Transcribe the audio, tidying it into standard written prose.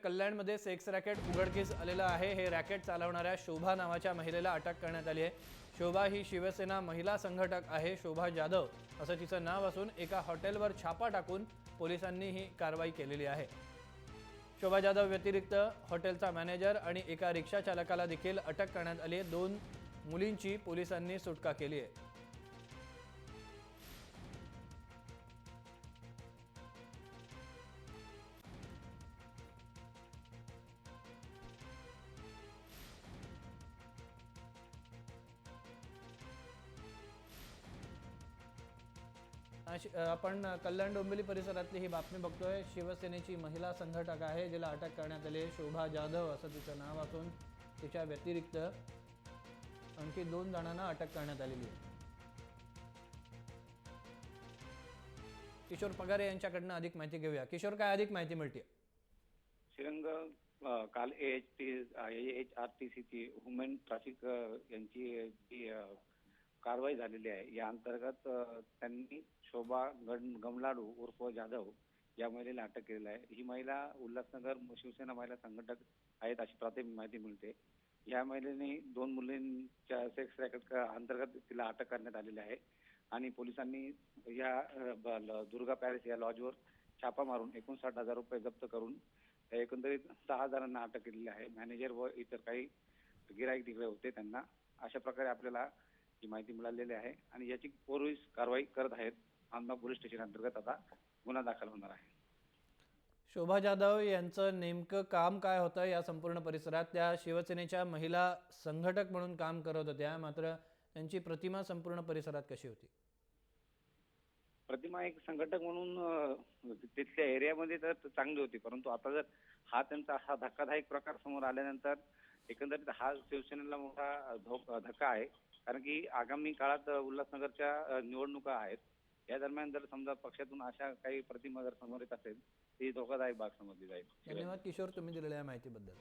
कल्याणमध्ये sex racket उघडकीस आलेलं आहे। हे रॅकेट चालवणाऱ्या शोभा नावाच्या महिलेला अटक करण्यात आली आहे। शोभा ही शिवसेना महिला संघटक आहे। शोभा जाधव असं तिचं नाव असून एका हॉटेलवर छापा टाकून पोलिसांनी ही कारवाई केलेली आहे। शोभा जाधव व्यतिरिक्त हॉटेलचा मॅनेजर आणि एका रिक्षा चालकाला देखील अटक करण्यात आली आहे। 2 मुलींची पोलिसांनी सुटका केली आहे। आपण कल्याण डोंबिवली परिसरातली ही बातमी बघतोय। शिवसेनेची महिला संघटक आहे जिला अटक करण्यात आली आहे। शोभा जाधव असं तिचं नाव असून तिच्या व्यतिरिक्त आणखी 2 जणांना अटक करण्यात आलेली आहे। किशोर पगारे यांच्याकडनं अधिक माहिती घेऊया। किशोर, काय अधिक माहिती मिळते? श्रीरंग, काल एचआरटीसीची वुमेन ट्रॅफिक यांची जी कारवाई झालेली आहे, या अंतर्गत त्यांनी शोभा गमलाडू उर्फ जाधव या महिलेला अटक केलेली आहे। ही महिला उल्हासनगर शिवसेना महिला संघटक आहेत अशी प्राथमिक माहिती मिळते। या महिलेने 2 मुलींच्या सेक्स रॅकेट अंतर्गत तिला अटक करण्यात आलेली आहे आणि पोलिसांनी या दुर्गा पॅलेस या लॉजवर छापा मारून 59,000 रुपये जप्त करून एकंदरीत 6 जणांना अटक केलेली आहे। मॅनेजर व इतर काही गिराईक तिकडे होते त्यांना। अशा प्रकारे आपल्याला ही माहिती मिळालेली आहे आणि याची पोलीस कारवाई करत आहेत। आंबा पोलीस स्टेशन अंतर्गत आता गुन्हा दाखल होणार आहे। शोभा जाधव यांचं नेमकं काम काय होतं या संपूर्ण परिसरात? त्या शिवसेनेच्या महिला संघटक म्हणून काम करत होत्या, मात्र त्यांची प्रतिमा संपूर्ण परिसरात कशी होती? प्रतिमा एक संघटक म्हणून तिथल्या एरियामध्ये तर चांगली होती, परंतु आता जर त्यांचा हा धक्कादायक प्रकार समोर आल्यानंतर एकंदरीत हा शिवसेनेला मोठा धक्का आहे। कारण की आगामी काळात उल्हासनगरच्या निवडणुका आहेत। या दरम्यान जर समजा पक्षातून अशा काही प्रतिमा जर समोर येत असेल, ती धोकादायक बाब समजली जाईल। धन्यवाद किशोर, तुम्ही दिलेल्या माहितीबद्दल।